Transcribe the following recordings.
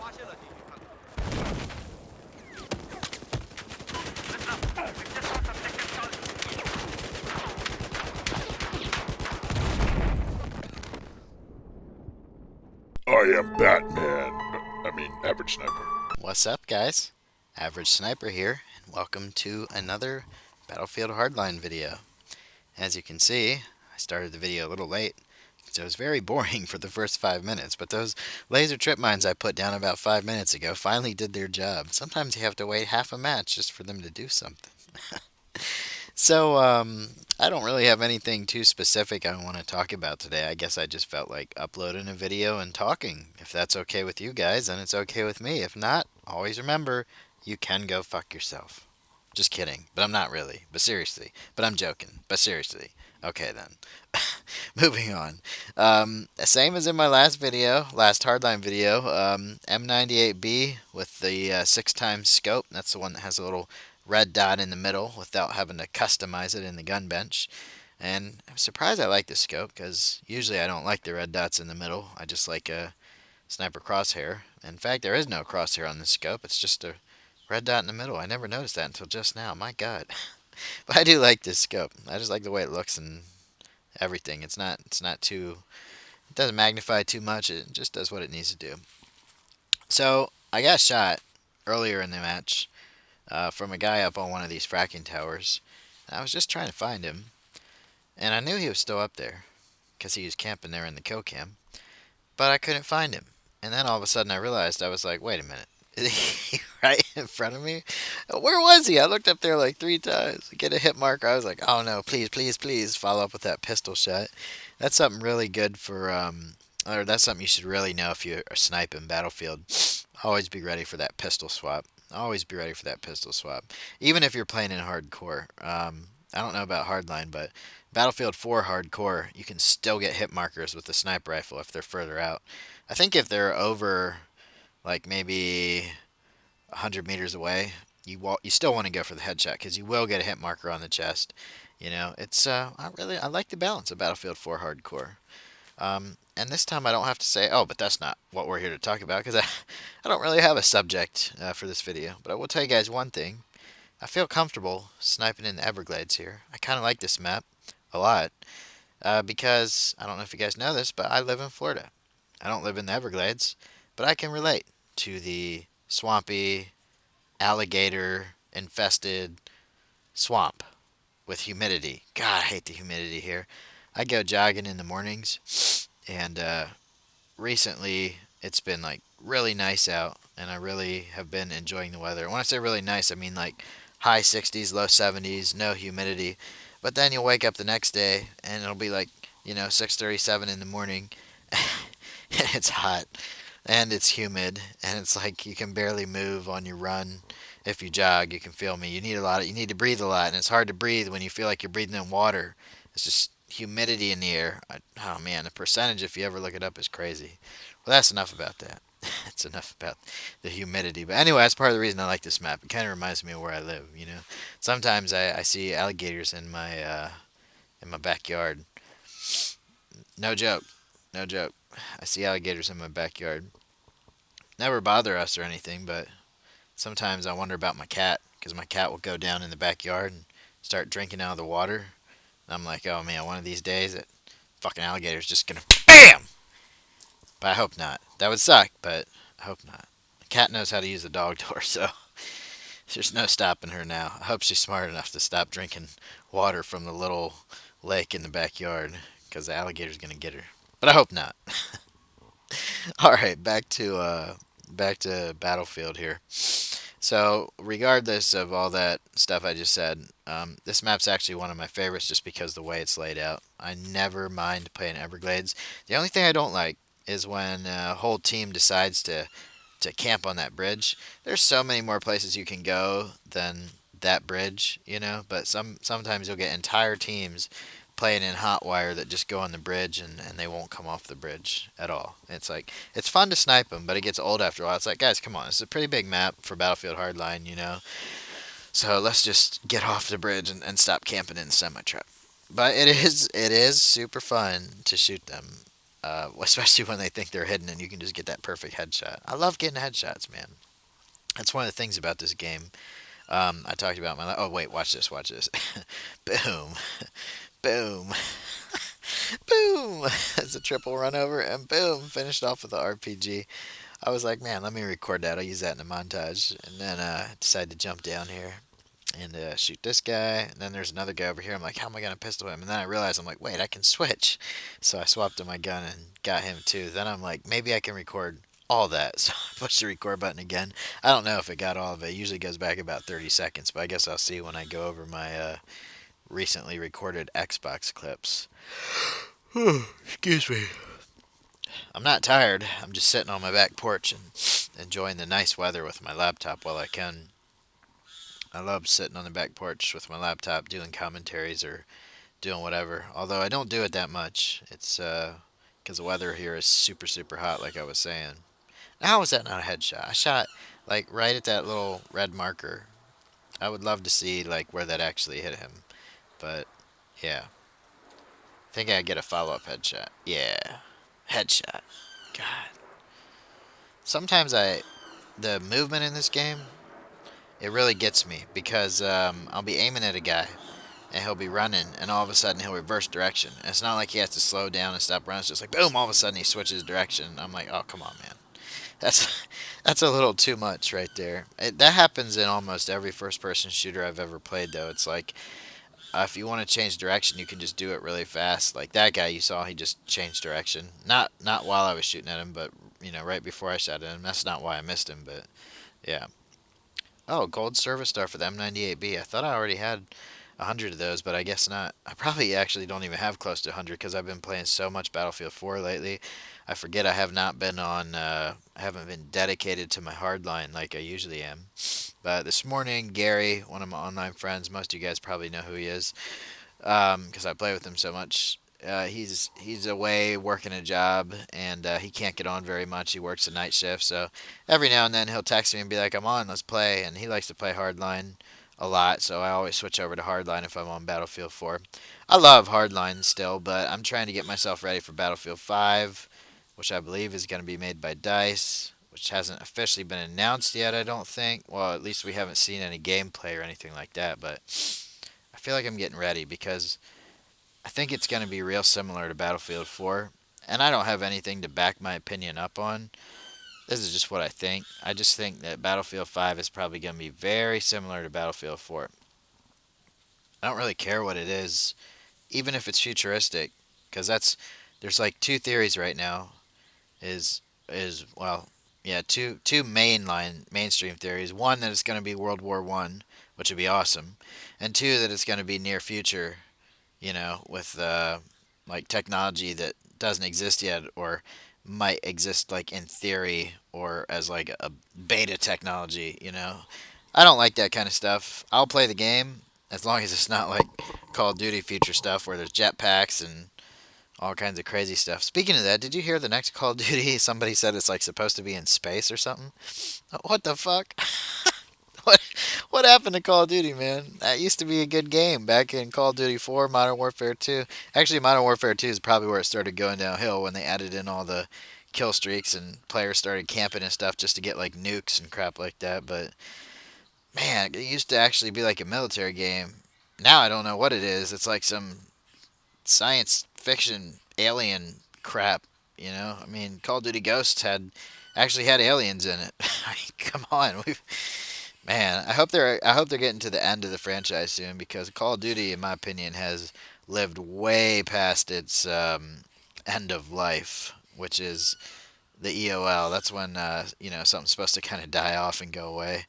I am Batman. I mean, Average Sniper. What's up, guys? Average Sniper here, and welcome to another Battlefield Hardline video. As you can see, I started the video a little late because it was very boring for the first 5 minutes, but those laser trip mines I put down about 5 minutes ago finally did their job. Sometimes you have to wait half a match just for them to do something. So, I don't really have anything too specific I want to talk about today. I guess I just felt like uploading a video and talking. If that's okay with you guys, then it's okay with me. If not, always remember, you can go fuck yourself. Just kidding, but I'm not really. But seriously. But I'm joking. But seriously. Okay then. Moving on. Same as in my last Hardline video, M98B with the 6x scope. That's the one that has a little red dot in the middle without having to customize it in the gun bench. And I'm surprised I like this scope because usually I don't like the red dots in the middle. I just like a sniper crosshair. In fact, there is no crosshair on this scope. It's just a red dot in the middle. I never noticed that until just now. My God. But I do like this scope. I just like the way it looks and everything. It's not too, it doesn't magnify too much. It just does what it needs to do. So I got shot earlier in the match from a guy up on one of these fracking towers. I was just trying to find him, and I knew he was still up there because he was camping there in the kill cam, but I couldn't find him. And then all of a sudden I realized, I was like, wait a minute, is he right in front of me? Where was he? I looked up there like 3 times. Get a hit marker. I was like, oh no, please, please, please follow up with that pistol shot. That's something really good for, or that's something you should really know if you are sniping Battlefield. Always be ready for that pistol swap. Always be ready for that pistol swap. Even if you're playing in hardcore. I don't know about hardline, but Battlefield 4 hardcore, you can still get hit markers with the sniper rifle if they're further out. I think if they're over, like maybe 100 meters away, you still want to go for the headshot because you will get a hit marker on the chest. You know, it's I like the balance of Battlefield 4 hardcore. And this time I don't have to say, oh, but that's not what we're here to talk about, because I don't really have a subject for this video. But I will tell you guys one thing. I feel comfortable sniping in the Everglades here. I kind of like this map a lot because, I don't know if you guys know this, but I live in Florida. I don't live in the Everglades, but I can relate to the swampy, alligator-infested swamp with humidity. God, I hate the humidity here. I go jogging in the mornings, and recently it's been like really nice out, and I really have been enjoying the weather. When I say really nice, I mean like high 60s, low 70s, no humidity. But then you'll wake up the next day, and it'll be like, 6:37 in the morning, and it's hot, and it's humid, and it's like you can barely move on your run. If you jog, you can feel me. You need to breathe a lot, and it's hard to breathe when you feel like you're breathing in water. It's just humidity in the air. Oh man, the percentage, if you ever look it up, is crazy. Well, that's enough about that. It's enough about the humidity. But anyway, that's part of the reason I like this map. It kind of reminds me of where I live. Sometimes I see alligators in my backyard. No joke, no joke. I see alligators in my backyard. Never bother us or anything, but sometimes I wonder about my cat, because my cat will go down in the backyard and start drinking out of the water. I'm like, oh man, one of these days that fucking alligator's just gonna BAM! But I hope not. That would suck, but I hope not. The cat knows how to use the dog door, so there's no stopping her now. I hope she's smart enough to stop drinking water from the little lake in the backyard, because the alligator's gonna get her. But I hope not. Alright, back to Battlefield here. So, regardless of all that stuff I just said, this map's actually one of my favorites just because of the way it's laid out. I never mind playing Everglades. The only thing I don't like is when a whole team decides to camp on that bridge. There's so many more places you can go than that bridge, but sometimes you'll get entire teams playing in Hotwire that just go on the bridge and they won't come off the bridge at all. It's like, it's fun to snipe them, but it gets old after a while. It's like, guys, come on, it's a pretty big map for Battlefield Hardline, So let's just get off the bridge and stop camping in the semi-truck. But it is super fun to shoot them. especially when they think they're hidden and you can just get that perfect headshot. I love getting headshots, man. That's one of the things about this game. I talked about my. Oh wait, watch this. Watch this. Boom, boom, boom. It's a triple run over, and boom, finished off with the RPG. I was like, man, let me record that. I'll use that in a montage. And then decided to jump down here and shoot this guy. And then there's another guy over here. I'm like, how am I going to pistol him? And then I realized, I'm like, wait, I can switch. So I swapped to my gun and got him too. Then I'm like, maybe I can record all that. So I pushed the record button again. I don't know if it got all of it. It usually goes back about 30 seconds. But I guess I'll see when I go over my recently recorded Xbox clips. Excuse me. I'm not tired. I'm just sitting on my back porch and enjoying the nice weather with my laptop while I can. I love sitting on the back porch with my laptop doing commentaries or doing whatever. Although I don't do it that much. It's because the weather here is super, super hot, like I was saying. Now, how was that not a headshot? I shot like right at that little red marker. I would love to see like where that actually hit him. But yeah. I think I get a follow-up headshot. Yeah. Headshot. God. Sometimes the movement in this game, it really gets me because I'll be aiming at a guy and he'll be running and all of a sudden he'll reverse direction. And it's not like he has to slow down and stop running. It's just like boom, all of a sudden he switches direction. I'm like, oh come on, man. That's that's a little too much right there. That happens in almost every first-person shooter I've ever played, though. It's like if you want to change direction, you can just do it really fast. Like that guy you saw, he just changed direction. Not while I was shooting at him, but right before I shot at him. That's not why I missed him, but yeah. Oh, gold service star for the M98B. I thought I already had 100 of those, but I guess not. I probably actually don't even have close to 100 because I've been playing so much Battlefield 4 lately. I forget I have not been on, I haven't been dedicated to my hardline like I usually am. But this morning, Gary, one of my online friends, most of you guys probably know who he is because I play with him so much. He's away working a job and he can't get on very much. He works a night shift, so every now and then he'll text me and be like, "I'm on, let's play." And he likes to play Hardline a lot, so I always switch over to Hardline if I'm on Battlefield 4. I love Hardline still, but I'm trying to get myself ready for Battlefield 5, which I believe is going to be made by DICE, which hasn't officially been announced yet, I don't think. Well, at least we haven't seen any gameplay or anything like that, but I feel like I'm getting ready because I think it's going to be real similar to Battlefield 4, and I don't have anything to back my opinion up on. This is just what I think. I just think that Battlefield 5 is probably going to be very similar to Battlefield 4. I don't really care what it is, even if it's futuristic, because there's like two theories right now. Well, yeah, two mainstream theories. One, that it's going to be World War One, which would be awesome, and two, that it's going to be near future, with like technology that doesn't exist yet or might exist like in theory or as like a beta technology. I don't like that kind of stuff. I'll play the game as long as it's not like Call of Duty future stuff where there's jetpacks and all kinds of crazy stuff. Speaking of that, did you hear the next Call of Duty? Somebody said it's like supposed to be in space or something. What the fuck? What what happened to Call of Duty, man? That used to be a good game back in Call of Duty 4, Modern Warfare 2. Actually, Modern Warfare 2 is probably where it started going downhill when they added in all the kill streaks and players started camping and stuff just to get like nukes and crap like that. But man, it used to actually be like a military game. Now I don't know what it is. It's like some science fiction alien crap. I mean, Call of Duty Ghosts actually had aliens in it. I mean, come on, man. I hope they're getting to the end of the franchise soon because Call of Duty, in my opinion, has lived way past its end of life, which is the EOL. That's when something's supposed to kind of die off and go away.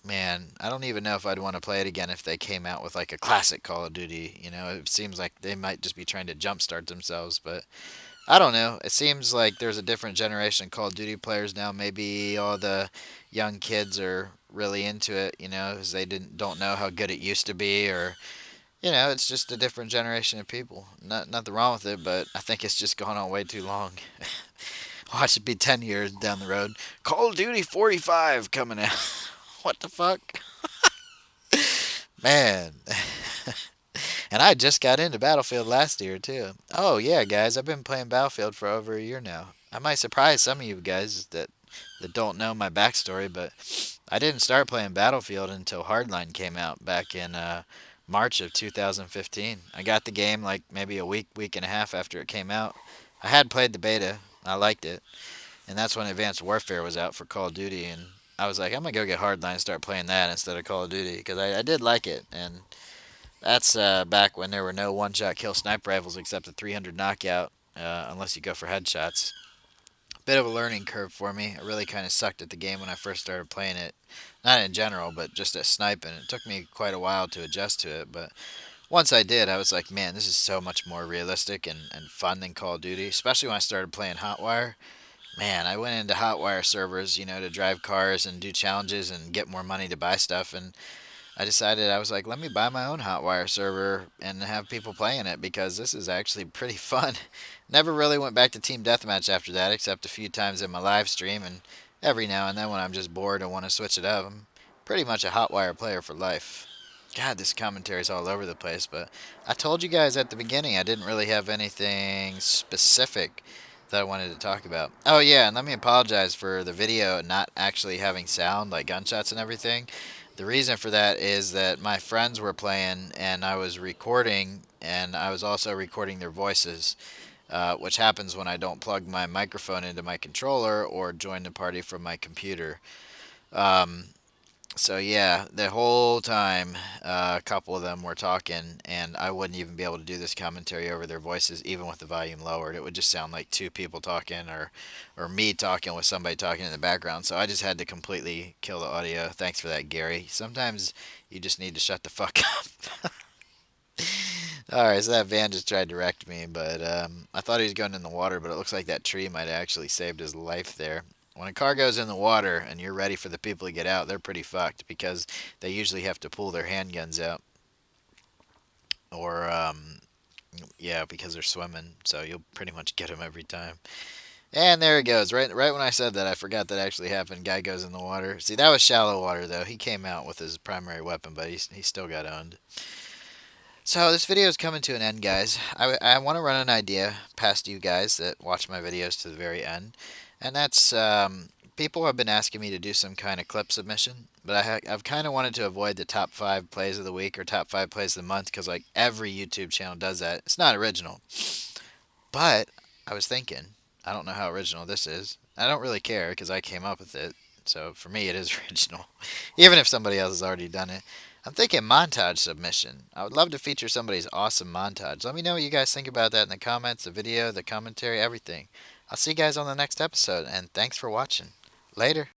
Man, I don't even know if I'd want to play it again if they came out with like a classic Call of Duty. It seems like they might just be trying to jumpstart themselves, but I don't know. It seems like there's a different generation of Call of Duty players now. Maybe all the young kids are really into it, because they don't know how good it used to be, or it's just a different generation of people. Nothing wrong with it, but I think it's just gone on way too long. Watch it be 10 years down the road. Call of Duty 45 coming out. What the fuck? Man. And I just got into Battlefield last year, too. Oh, yeah, guys, I've been playing Battlefield for over a year now. I might surprise some of you guys that don't know my backstory, but I didn't start playing Battlefield until Hardline came out back in March of 2015. I got the game like maybe a week and a half after it came out. I had played the beta. I liked it. And that's when Advanced Warfare was out for Call of Duty, and I was like, I'm gonna go get Hardline and start playing that instead of Call of Duty because I did like it. And that's back when there were no one-shot kill sniper rifles except a 300 knockout, unless you go for headshots. Bit of a learning curve for me. I really kind of sucked at the game when I first started playing it. Not in general, but just at sniping. It took me quite a while to adjust to it, but once I did, I was like, man, this is so much more realistic and fun than Call of Duty, especially when I started playing Hotwire. Man, I went into Hotwire servers, to drive cars and do challenges and get more money to buy stuff, and I decided I was like, let me buy my own Hotwire server and have people playing it because this is actually pretty fun. Never really went back to Team Deathmatch after that, except a few times in my live stream and every now and then when I'm just bored and want to switch it up. I'm pretty much a Hotwire player for life. God, this commentary's all over the place, but I told you guys at the beginning I didn't really have anything specific that I wanted to talk about. Oh yeah, and let me apologize for the video not actually having sound, like gunshots and everything. The reason for that is that my friends were playing and I was recording, and I was also recording their voices, which happens when I don't plug my microphone into my controller or join the party from my computer. Um, so yeah, the whole time a couple of them were talking, and I wouldn't even be able to do this commentary over their voices, even with the volume lowered. It would just sound like two people talking, or me talking with somebody talking in the background. So I just had to completely kill the audio. Thanks for that, Gary. Sometimes you just need to shut the fuck up. All right, so that van just tried to wreck me, but I thought he was going in the water, but it looks like that tree might have actually saved his life there. When a car goes in the water and you're ready for the people to get out, they're pretty fucked because they usually have to pull their handguns out, or yeah, because they're swimming. So you'll pretty much get them every time. And there it goes. Right when I said that, I forgot that actually happened. Guy goes in the water. See, that was shallow water though. He came out with his primary weapon, but he still got owned. So this video is coming to an end, guys. I want to run an idea past you guys that watch my videos to the very end, and that's people have been asking me to do some kind of clip submission, but I've kind of wanted to avoid the top 5 plays of the week or top 5 plays of the month because like every YouTube channel does that. It's not original, but I was thinking, I don't know how original this is. I don't really care because I came up with it, so for me it is original, even if somebody else has already done it. I'm thinking montage submission. I would love to feature somebody's awesome montage. Let me know what you guys think about that in the comments, the video, the commentary, everything. I'll see you guys on the next episode, and thanks for watching. Later.